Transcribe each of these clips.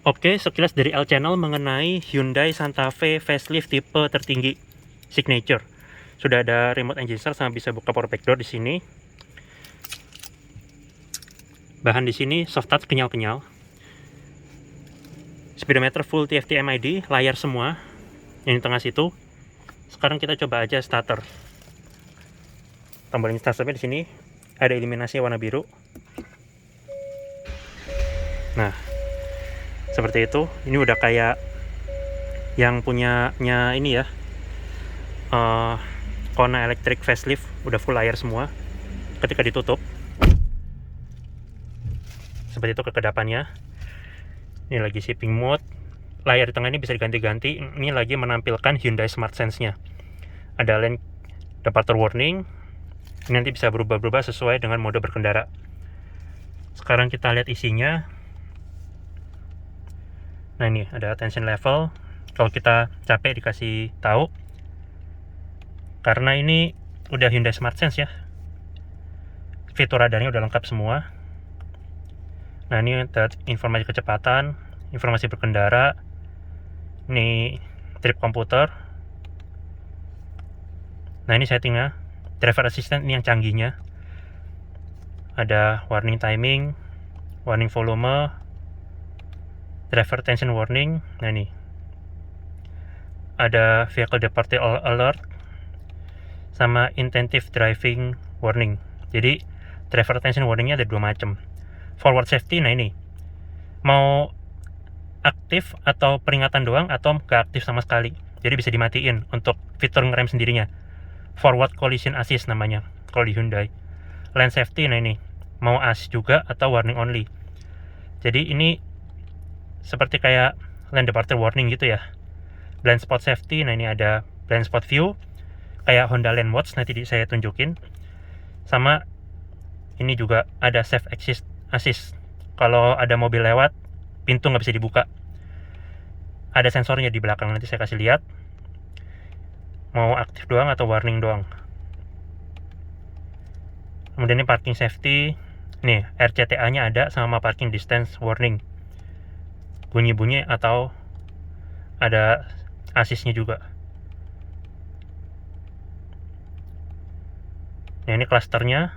Oke, sekilas dari L Channel mengenai Hyundai Santa Fe facelift tipe tertinggi Signature. Sudah ada remote engine start sama bisa buka power back door di sini. Bahan di sini soft touch kenyal-kenyal. Speedometer full TFT MID, layar semua. Yang di tengah situ. Sekarang kita coba aja starter. Tombol starternya di sini ada eliminasi warna biru. Nah, seperti itu. Ini udah kayak yang punyanya ini ya, Kona Electric facelift, udah full layar semua. Ketika ditutup seperti itu kekedapannya. Ini lagi shipping mode. Layar di tengah ini bisa diganti-ganti. Ini lagi menampilkan Hyundai Smart Sense-nya. Ada lane departure warning. Ini nanti bisa berubah-ubah sesuai dengan mode berkendara. Sekarang kita lihat isinya. Nah, ini ada attention level. Kalau kita capek dikasih tahu. Karena ini udah Hyundai Smart Sense ya. Fitur radarnya udah lengkap semua. Nah, ini informasi kecepatan, informasi berkendara. Ini trip komputer. Nah, ini settingnya. Driver assistant ini yang canggihnya. Ada warning timing, warning volume, driver attention warning. Nah, ini ada vehicle departure alert sama intensive driving warning. Jadi driver attention warningnya ada dua macam. Forward safety, nah ini mau aktif atau peringatan doang atau gak aktif sama sekali, jadi bisa dimatiin untuk fitur ngerem sendirinya. Forward collision assist namanya kalau di Hyundai. Lane safety, nah ini mau assist juga atau warning only. Jadi ini seperti kayak lane departure warning gitu ya. Blind spot safety, nah ini ada blind spot view kayak Honda Lane Watch, nanti saya tunjukin. Sama ini juga ada safe exit assist. Kalau ada mobil lewat, pintu nggak bisa dibuka. Ada sensornya di belakang, nanti saya kasih lihat. Mau aktif doang atau warning doang. Kemudian ini parking safety. Nih, RCTA-nya ada sama parking distance warning. Bunyi-bunyi atau ada assist-nya juga. Nah, ini klasternya.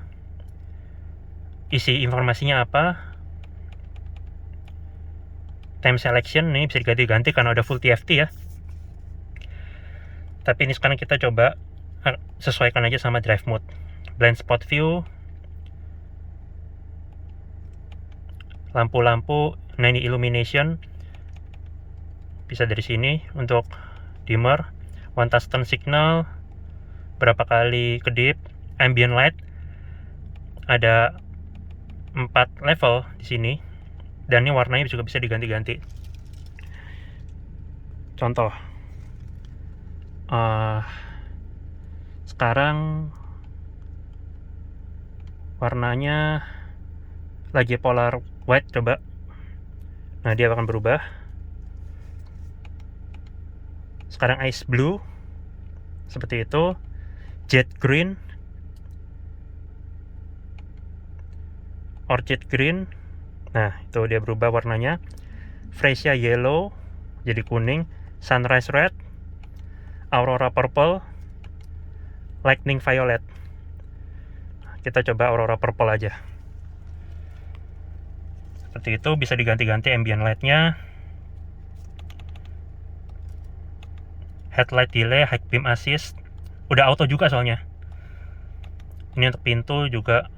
Isi informasinya apa? Time selection ini bisa diganti-ganti karena udah full TFT ya. Tapi ini sekarang kita coba sesuaikan aja sama drive mode. Blind spot view, lampu-lampu. Nah, ini illumination bisa dari sini untuk dimmer, one touch turn signal, berapa kali kedip, ambient light ada 4 level di sini, dan ini warnanya juga bisa diganti-ganti. Contoh, sekarang warnanya lagi polar white, coba. Nah, dia akan berubah. Sekarang ice blue seperti itu, jet green, orchid green. Nah, itu dia berubah warnanya. Freesia yellow jadi kuning, sunrise red, aurora purple, lightning violet. Kita coba aurora purple aja. Seperti itu, bisa diganti-ganti ambient light-nya. Headlight delay, high beam assist. Udah auto juga soalnya. Ini untuk pintu juga.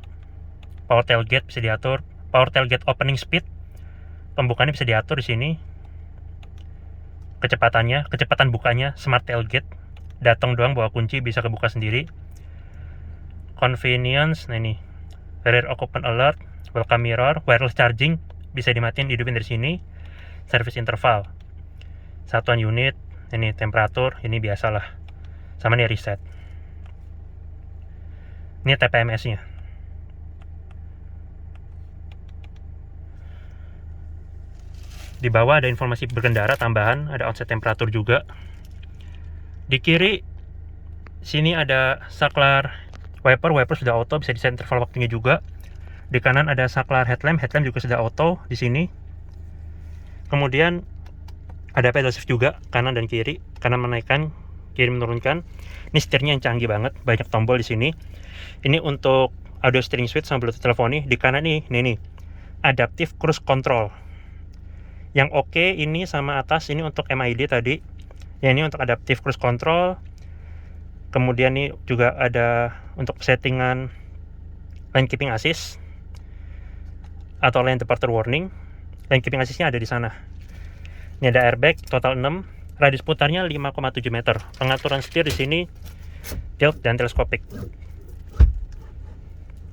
Power tailgate bisa diatur. Power tailgate opening speed, pembukaannya bisa diatur di sini. Kecepatan bukanya, smart tailgate. Datang doang bawa kunci bisa kebuka sendiri. Convenience, nah ini rear occupant alert, welcome mirror, wireless charging bisa dimatiin, hidupin dari sini. Service interval, satuan unit, ini temperatur, ini biasalah. Sama nih reset. Ini TPMS-nya. Di bawah ada informasi berkendara tambahan, ada onset temperatur juga. Di kiri sini ada saklar wiper sudah auto, bisa di-set interval waktunya juga. Di kanan ada saklar headlamp juga sudah auto di sini. Kemudian ada pedal shift juga, kanan dan kiri, kanan menaikkan, kiri menurunkan. Ini setirnya yang canggih banget, banyak tombol di sini. Ini untuk audio steering switch sama Bluetooth teleponi. Di kanan nih, adaptive cruise control. Yang oke ini sama atas ini untuk MID tadi. Ya, ini untuk adaptive cruise control. Kemudian ini juga ada untuk settingan lane keeping assist atau lane departure warning. Lane keeping assistnya ada di sana. Ini ada airbag total 6, radius putarnya 5,7 meter. Pengaturan setir di sini tilt dan teleskopik.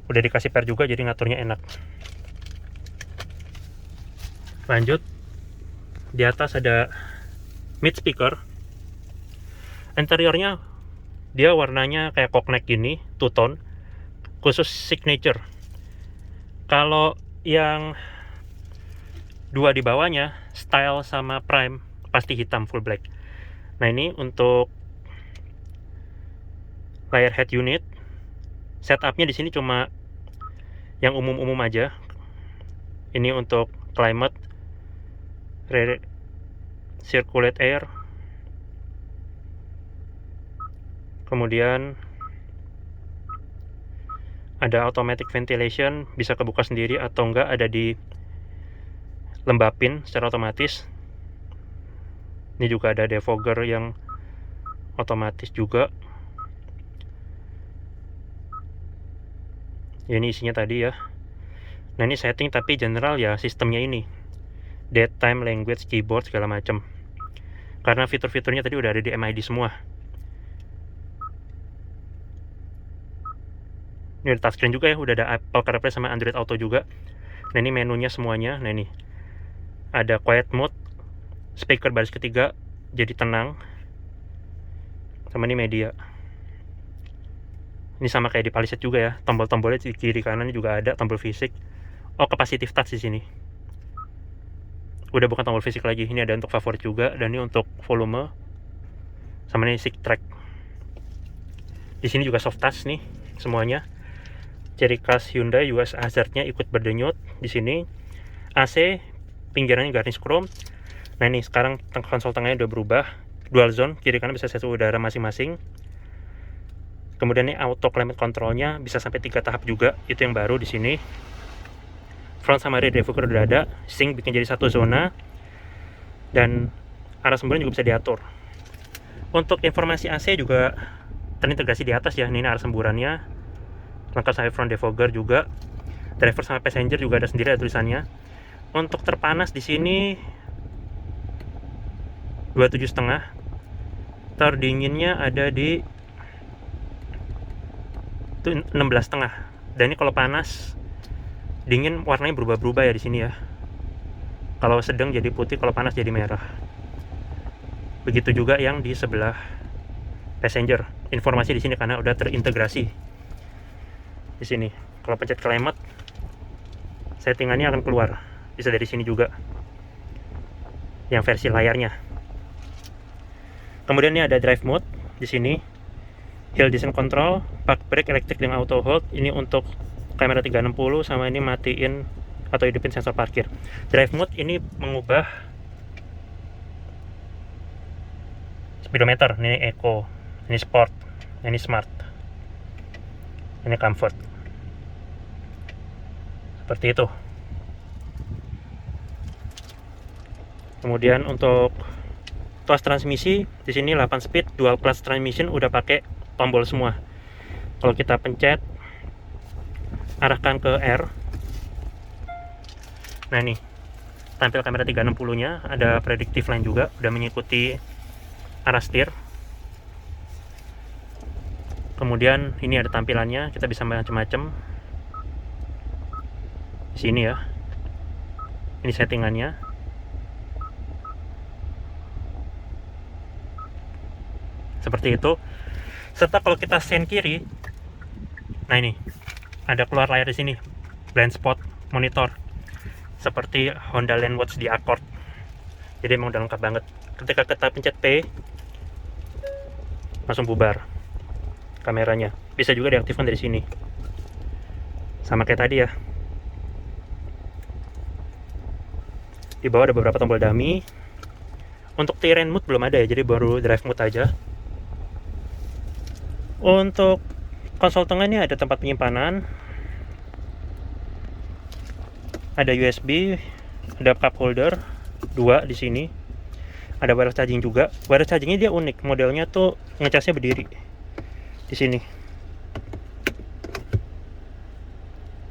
Udah dikasih per juga, jadi ngaturnya enak. Lanjut, di atas ada mid speaker. Interiornya dia warnanya kayak cognac gini, two tone, khusus signature. Kalau yang dua di bawahnya, style sama prime, pasti hitam full black. Nah, ini untuk layar head unit. Setupnya di sini cuma yang umum-umum aja. Ini untuk climate, circulate air, kemudian ada automatic ventilation, bisa kebuka sendiri atau enggak ada di lembapin secara otomatis. Ini juga ada defogger yang otomatis juga. Ya, ini isinya tadi ya. Nah, ini setting tapi general ya, sistemnya ini daytime, language, keyboard, segala macam. Karena fitur-fiturnya tadi udah ada di MID semua. Ini ada touchscreen juga ya, udah ada Apple CarPlay sama Android Auto juga. Nah, ini menunya semuanya. Nah, ini ada quiet mode, speaker baris ketiga, jadi tenang. Sama ini media. Ini sama kayak di Palisade juga ya, tombol-tombolnya di kiri kanan juga ada tombol fisik. Oh, capacitive touch di sini. Udah bukan tombol fisik lagi. Ini ada untuk favorit juga, dan ini untuk volume. Sama ini stick track. Di sini juga soft touch nih semuanya. Ciri khas Hyundai, US hazardnya ikut berdenyut di sini. AC pinggirannya garnish chrome. Nah, ini sekarang konsol tengahnya udah berubah, dual zone, kiri kanan bisa satu udara masing-masing. Kemudian ini auto climate controlnya bisa sampai 3 tahap juga, itu yang baru di sini. Front sama rear defogger udah ada, sync bikin jadi satu zona, dan arah semburan juga bisa diatur. Untuk informasi AC juga terintegrasi di atas ya. Ini arah semburannya, lengkap sampai front defogger juga. Driver sama passenger juga ada sendiri, ada tulisannya. Untuk terpanas di sini 27,5. Terdinginnya ada di 16,5. Dan ini kalau panas dingin warnanya berubah-berubah ya di sini ya. Kalau sedang jadi putih, kalau panas jadi merah. Begitu juga yang di sebelah passenger. Informasi di sini karena udah terintegrasi di sini. Kalau pencet climate, settingannya akan keluar. Bisa dari sini juga. Yang versi layarnya. Kemudian ini ada drive mode di sini. Hill descent control, park brake electric dengan auto hold. Ini untuk kamera 360, sama ini matiin atau hidupin sensor parkir. Drive mode ini mengubah speedometer. Ini eco, ini sport, ini smart, ini comfort. Seperti itu. Kemudian untuk tuas transmisi di sini 8 speed dual clutch transmission, udah pakai tombol semua. Kalau kita pencet, arahkan ke R. Nah, nih tampil kamera 360 nya, ada predictive line juga, udah mengikuti arah setir. Kemudian ini ada tampilannya, kita bisa macam-macam di sini ya. Ini settingannya. Seperti itu. Serta kalau kita sen kiri, nah ini ada keluar layar di sini, blind spot monitor, seperti Honda Landwatch di Accord. Jadi emang udah lengkap banget. Ketika kita pencet P, langsung bubar kameranya. Bisa juga diaktifkan dari sini, sama kayak tadi ya. Di bawah ada beberapa tombol dummy. Untuk terrain mode belum ada ya, jadi baru drive mode aja. Untuk konsol tengah ini ada tempat penyimpanan, ada USB, ada cup holder 2 di sini. Ada wireless charging juga. Wireless chargingnya dia unik, modelnya tuh ngecasnya berdiri di sini,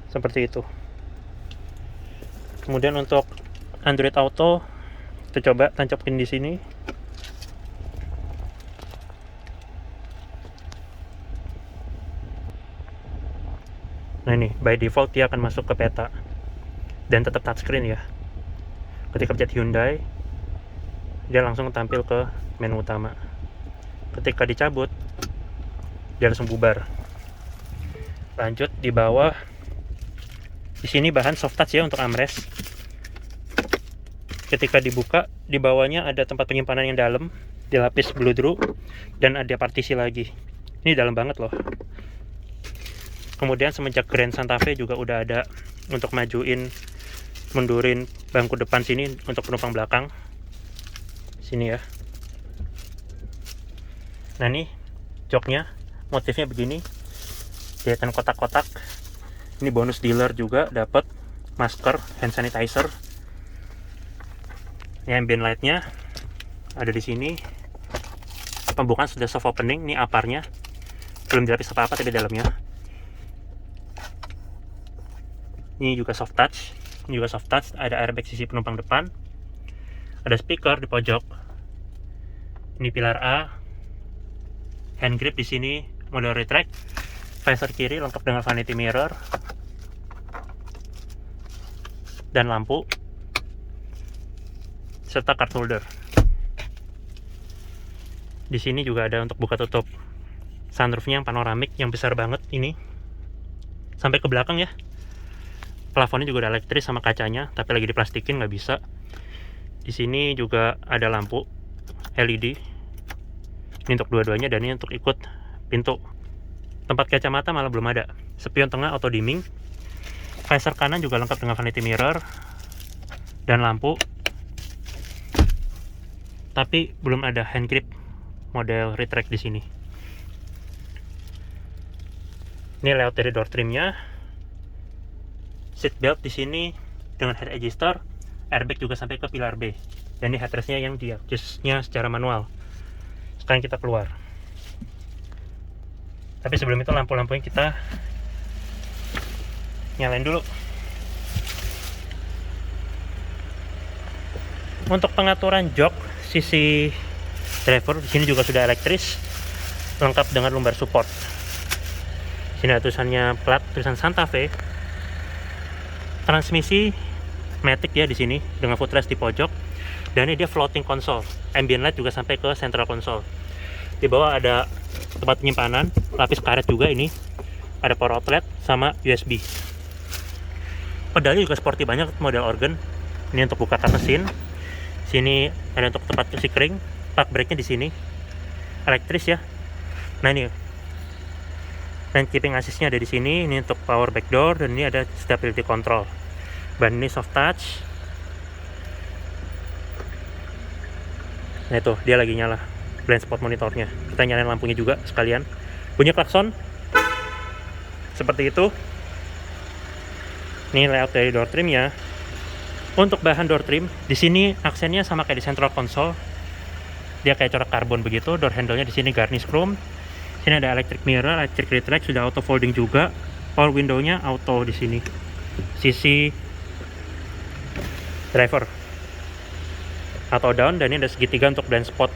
seperti itu. Kemudian untuk Android Auto, kita coba tancapin di sini. Nah ini, by default dia akan masuk ke peta dan tetap touchscreen ya. Ketika pencet Hyundai, dia langsung tampil ke menu utama. Ketika dicabut, dia langsung bubar. Lanjut di bawah, di sini bahan soft touch ya untuk armrest. Ketika dibuka, di bawahnya ada tempat penyimpanan yang dalam, dilapis bludru, dan ada partisi lagi. Ini dalam banget loh. Kemudian semenjak Grand Santa Fe juga udah ada untuk majuin, mundurin bangku depan sini untuk penumpang belakang. Sini ya. Nah nih joknya, motifnya begini, kelihatan kotak-kotak. Ini bonus dealer juga dapat masker, hand sanitizer. Ini ambient lightnya ada di sini. Pembukaan sudah soft opening. Ini aparnya belum dilapis apa-apa tapi dalamnya. Ini juga soft touch. Ini juga soft touch. Ada airbag sisi penumpang depan. Ada speaker di pojok. Ini pilar A. Hand grip di sini, model retract. Visor kiri lengkap dengan vanity mirror dan lampu, serta card holder. Di sini juga ada untuk buka tutup sunroofnya yang panoramik, yang besar banget ini, sampai ke belakang ya. Plafonnya juga udah elektris sama kacanya, tapi lagi diplastikin nggak bisa. Di sini juga ada lampu LED. Ini untuk dua-duanya dan ini untuk ikut pintu. Tempat kacamata malah belum ada. Spion tengah auto dimming. Visor kanan juga lengkap dengan vanity mirror dan lampu. Tapi belum ada hand grip model retract di sini. Ini layout dari door trimnya. Seat belt di sini dengan head adjuster, airbag juga sampai ke pilar B. Dan ini headrestnya yang di adjustnya secara manual. Sekarang kita keluar. Tapi sebelum itu lampu-lampunya kita nyalain dulu. Untuk pengaturan jok sisi driver di sini juga sudah elektris, lengkap dengan lumbar support. Sini ada tulisannya plat, tulisan Santa Fe. Transmisi matic ya di sini dengan footrest di pojok, dan ini dia floating console. Ambient light juga sampai ke central console. Di bawah ada tempat penyimpanan, lapis karet juga ini. Ada power outlet sama USB. Pedalnya juga sporty banyak, model organ. Ini untuk buka kap mesin. Sini ada untuk tempat cuci kering. Park brake-nya di sini. Elektris ya. Nah ini. Dan keeping assist-nya ada di sini. Ini untuk power back door dan ini ada stability control. Ban ini soft touch. Nah itu dia lagi nyala blind spot monitornya. Kita nyalain lampunya juga sekalian. Bunyi klakson seperti itu. Ini layout dari door trimnya. Untuk bahan door trim di sini aksennya sama kayak di central console. Dia kayak corak karbon begitu. Door handle-nya di sini garnish chrome. Sini ada electric mirror, electric retract, sudah auto folding juga. Power window-nya auto di sini. Sisi driver auto down, dan ini ada segitiga untuk blind spot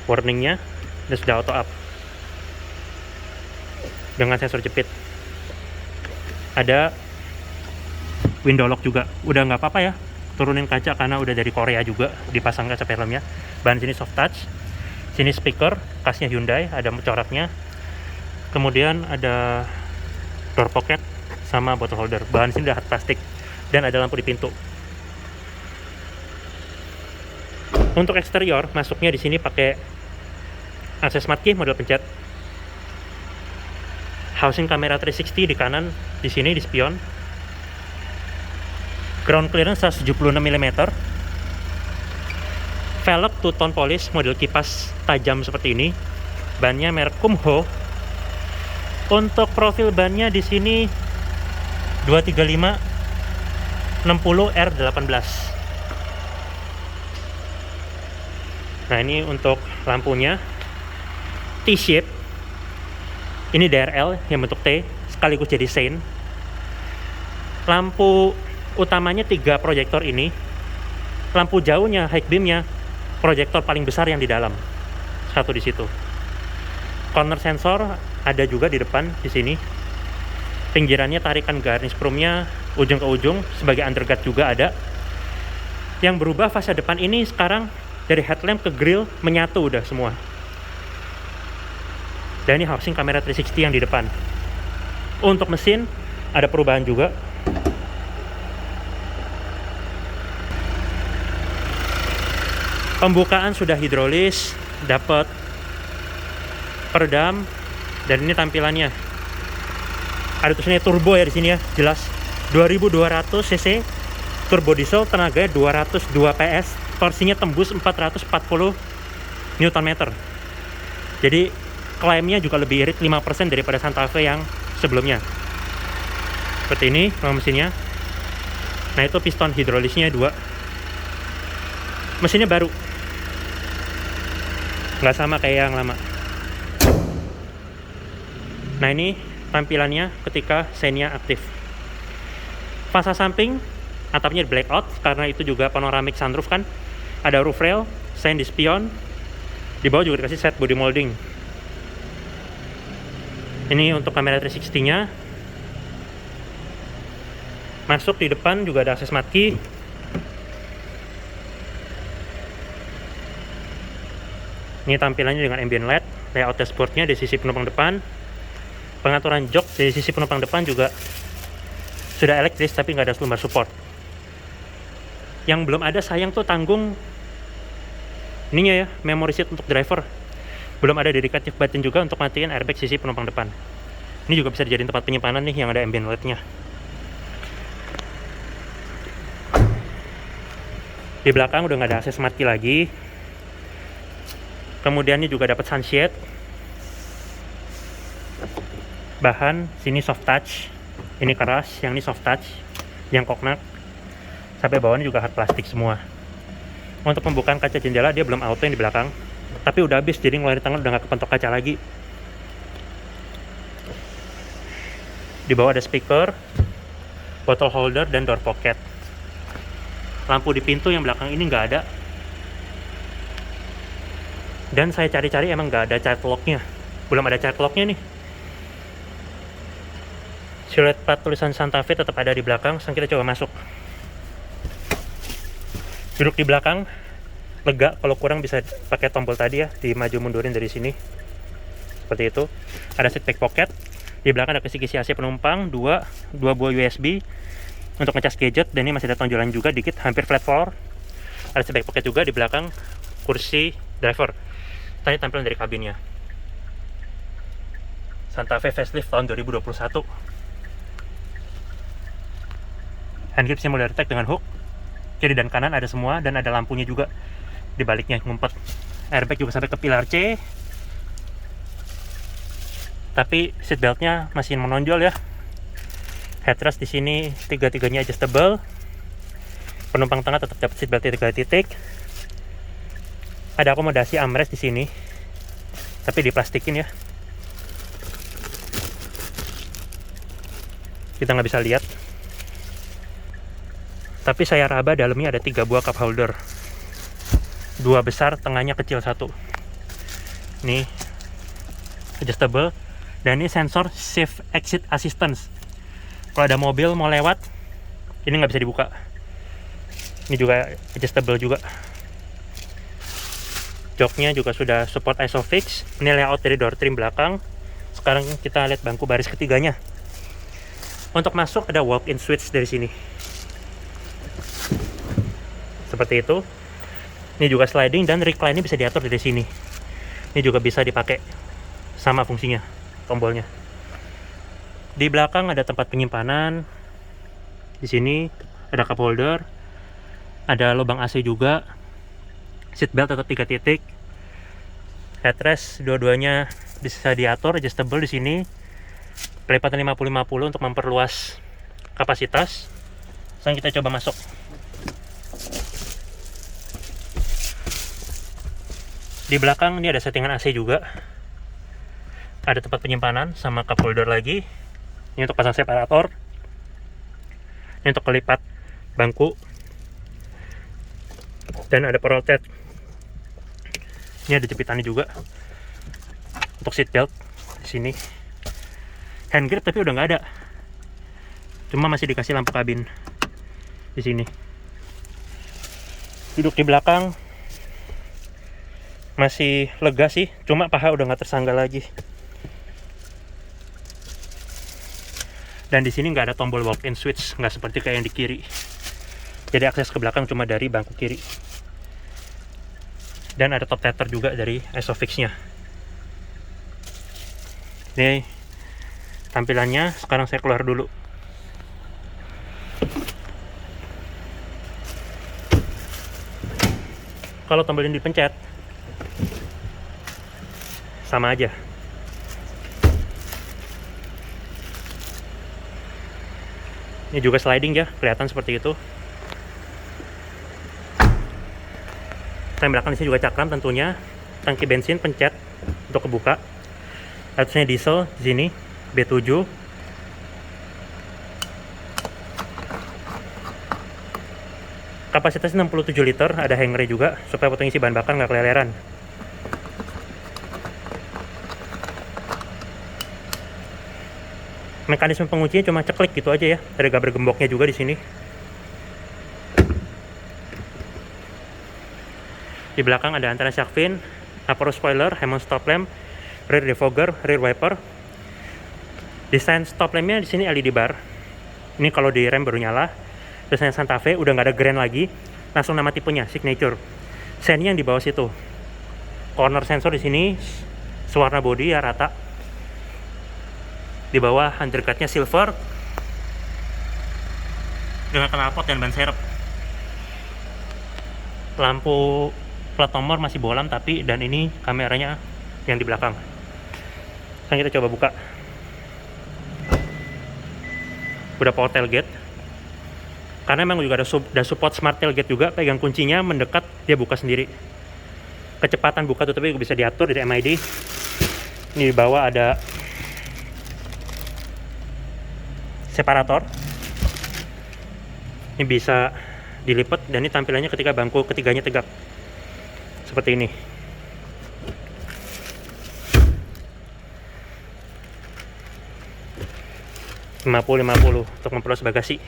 warningnya, dan sudah auto up dengan sensor jepit. Ada window lock juga, udah nggak apa-apa ya turunin kaca karena udah dari Korea juga dipasang kaca filmnya. Bahan sini soft touch. Sini speaker, khasnya Hyundai, ada coraknya. Kemudian ada door pocket sama bottle holder. Bahan sini udah hard plastik dan ada lampu di pintu. Untuk eksterior, masuknya di sini pakai akses smart key model pencet. Housing kamera 360 di kanan, di sini di spion. Ground clearance 176 mm. Velg two-tone polish model kipas tajam seperti ini. Bannya merek Kumho. Untuk profil bannya di sini 235 60 R18. Nah, ini untuk lampunya T-shape. Ini DRL yang bentuk T sekaligus jadi sein. Lampu utamanya 3 proyektor ini. Lampu jauhnya, high beamnya, proyektor paling besar yang di dalam. Satu di situ. Corner sensor ada juga di depan di sini. Pinggirannya tarikan garnish chrome-nya ujung ke ujung, sebagai underguard juga ada. Yang berubah fase depan ini sekarang dari headlamp ke grill menyatu udah semua. Dan ini housing kamera 360 yang di depan. Untuk mesin ada perubahan juga. Pembukaan sudah hidrolis, dapat peredam, dan ini tampilannya. Ada tulisannya turbo ya di sini ya, jelas. 2200 cc turbo diesel, tenaganya 202 PS, torsinya tembus 440 Nm. Jadi klaimnya juga lebih irit 5% daripada Santa Fe yang sebelumnya. Seperti ini nama mesinnya. Nah, itu piston hidrolisnya 2. Mesinnya baru, nggak sama kayak yang lama. Nah, ini tampilannya ketika seinnya aktif. Fasa samping atapnya blackout karena itu juga panoramic sunroof kan. Ada roof rail, sein di spion. Di bawah juga dikasih set body molding. Ini untuk kamera 360-nya. Masuk di depan juga ada akses marquee. Ini tampilannya dengan ambient LED. Layout dashboardnya di sisi penumpang depan. Pengaturan jok di sisi penumpang depan juga sudah elektris tapi nggak ada lumbar support. Yang belum ada sayang tuh tanggung ininya ya, memory seat untuk driver. Belum ada dedicated button juga untuk matiin airbag sisi penumpang depan. Ini juga bisa dijadiin tempat penyimpanan nih yang ada ambient LED-nya. Di belakang udah nggak ada akses marquee lagi. Kemudian ini juga dapat sunshade. Bahan sini soft touch. Ini keras, yang ini soft touch, yang koknak. Sampai bawahnya juga hard plastik semua. Untuk pembukaan kaca jendela dia belum auto yang di belakang, tapi udah habis, jadi ngeluarin tangan udah nggak kepentok kaca lagi. Di bawah ada speaker, bottle holder, dan door pocket. Lampu di pintu yang belakang ini nggak ada. Dan saya cari-cari emang nggak ada child lock-nya. Belum ada child lock-nya nih. Siluet plat tulisan Santa Fe tetap ada di belakang. Sekarang kita coba masuk. Duduk di belakang, lega. Kalau kurang bisa pakai tombol tadi ya, dimaju mundurin dari sini. Seperti itu. Ada seat back pocket. Di belakang ada kisi-kisi AC penumpang, dua buah USB untuk ngecas gadget, dan ini masih ada tonjolan juga dikit, hampir flat floor. Ada seat back pocket juga di belakang kursi driver. Tadi tampilan dari kabinnya. Santa Fe facelift tahun 2021. Handgrip simulator tag dengan hook. Kiri dan kanan ada semua, dan ada lampunya juga di baliknya ngumpet. Airbag juga sampai ke pilar C. Tapi seatbeltnya masih menonjol ya. Headrest di sini tiga-tiganya adjustable. Penumpang tengah tetap dapat seatbeltnya 3 titik. Ada akomodasi armrest di sini, tapi diplastikin ya. Kita nggak bisa lihat. Tapi saya raba dalamnya ada 3 buah cup holder. 2 besar, tengahnya kecil 1. Ini adjustable. Dan ini sensor safe exit assistance. Kalau ada mobil mau lewat, ini nggak bisa dibuka. Ini juga adjustable juga. Joknya juga sudah support ISOFIX. Ini layout dari door trim belakang. Sekarang kita lihat bangku baris ketiganya. Untuk masuk ada walk-in switch dari sini. Seperti itu. Ini juga sliding dan recline bisa diatur dari sini. Ini juga bisa dipakai sama fungsinya, tombolnya. Di belakang ada tempat penyimpanan. Di sini ada cup holder, ada lubang AC juga, seat belt tetap 3 titik, headrest dua-duanya bisa diatur, adjustable di sini, pelipatan 50-50 untuk memperluas kapasitas. Sekarang kita coba masuk. Di belakang ini ada settingan AC juga, ada tempat penyimpanan sama cup holder lagi. Ini untuk pasang separator, ini untuk kelipat bangku, dan ada rotate. Ini ada jepitannya juga untuk seat belt di sini. Hand grip tapi udah nggak ada, cuma masih dikasih lampu kabin di sini. Duduk di belakang masih lega sih, cuma paha udah nggak tersangga lagi. Dan di sini nggak ada tombol walk-in switch, nggak seperti kayak yang di kiri. Jadi akses ke belakang cuma dari bangku kiri. Dan ada top tether juga dari Isofix-nya. Ini tampilannya. Sekarang saya keluar dulu. Kalau tombol ini dipencet, sama aja. Ini juga sliding ya, kelihatan seperti itu. Rem belakang di sini juga cakram tentunya. Tangki bensin pencet untuk kebuka. Atasnya diesel di sini B7. Kapasitas 67 liter, ada hanger juga supaya potong isi bahan bakar nggak keleleran. Mekanisme penguncinya cuma ceklik gitu aja ya. Ada gaber gemboknya juga di sini. Di belakang ada antara shark fin, upper spoiler, Hammond stop lamp, rear defogger, rear wiper. Desain stop lampnya di sini LED bar. Ini kalau di rem baru nyala. Desain Santa Fe udah nggak ada grand lagi, langsung nama tipenya signature. Sen yang di bawah situ. Corner sensor di sini, sewarna body ya rata. Di bawah undercutnya silver dengan knalpot dan ban serep. Lampu plat nomor masih bolam tapi, dan ini kameranya yang di belakang. Sekarang kita coba buka. Udah power tailgate, karena memang juga ada support smart tailgate juga. Pegang kuncinya mendekat dia buka sendiri. Kecepatan buka tutupnya juga bisa diatur dari MID. Ini di bawah ada separator, ini bisa dilipat, dan ini tampilannya ketika bangku ketiganya tegak seperti ini. (50-50) untuk memperluas bagasi.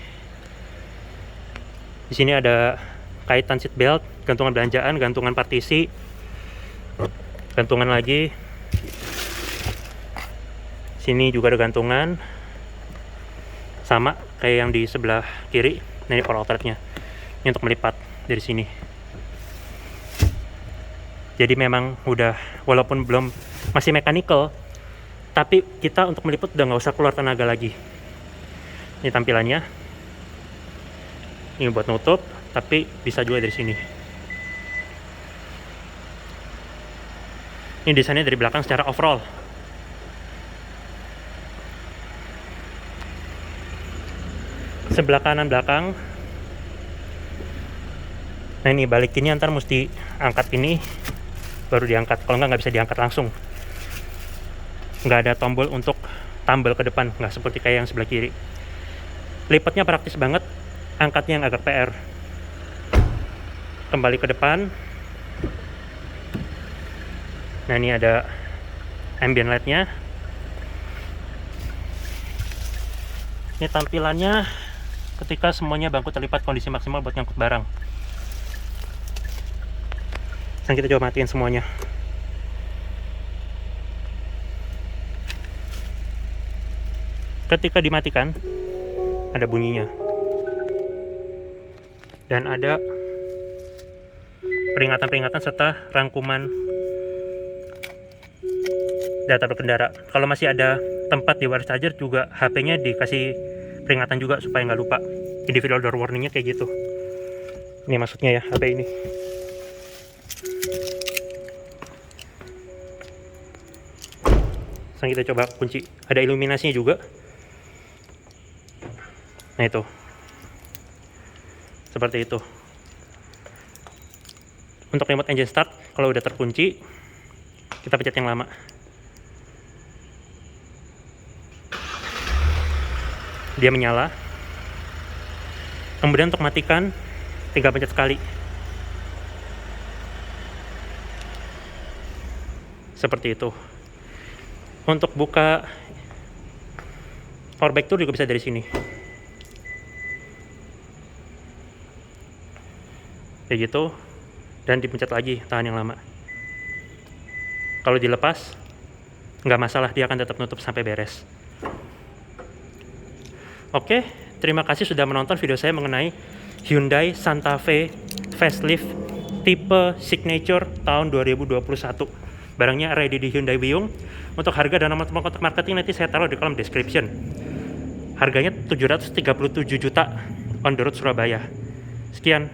Di sini ada kaitan seat belt, gantungan belanjaan, gantungan partisi, gantungan lagi. Sini juga ada gantungan, sama kayak yang di sebelah kiri. Nah, ini power outletnya, ini untuk melipat dari sini. Jadi memang udah, walaupun belum masih mechanical, tapi kita untuk meliput udah nggak usah keluar tenaga lagi. Ini tampilannya. Ini buat nutup, tapi bisa juga dari sini. Ini desainnya dari belakang secara overall. Sebelah kanan belakang. Nah, ini balikinnya ntar mesti angkat ini baru diangkat, kalau nggak bisa diangkat langsung. Nggak ada tombol untuk tambal ke depan, nggak seperti kayak yang sebelah kiri. Lipatnya praktis banget, angkatnya yang agak PR. Kembali ke depan. Nah, ini ada ambient light-nya. Ini tampilannya ketika semuanya bangku terlipat kondisi maksimal buat ngangkut barang. Sekarang kita coba matiin semuanya. Ketika dimatikan, ada bunyinya. Dan ada peringatan-peringatan serta rangkuman data berkendara. Kalau masih ada tempat di wireless charger juga, HP-nya dikasih peringatan juga supaya nggak lupa. individual door warningnya kayak gitu. Ini maksudnya ya, HP ini. Sekarang kita coba kunci. Ada iluminasinya juga. Nah itu. Seperti itu. Untuk remote engine start, kalau udah terkunci, kita pencet yang lama. Dia menyala. Kemudian untuk matikan, tinggal pencet sekali. Seperti itu. Untuk buka power back door juga bisa dari sini. Kayak gitu. Dan dipencet lagi, tahan yang lama. Kalau dilepas, nggak masalah, dia akan tetap nutup sampai beres. Oke, terima kasih sudah menonton video saya mengenai Hyundai Santa Fe facelift tipe signature tahun 2021. Barangnya ready di Hyundai Wiyung. Untuk harga dan nomor kontak marketing nanti saya taruh di kolom description. Harganya 737 juta on the road Surabaya. Sekian.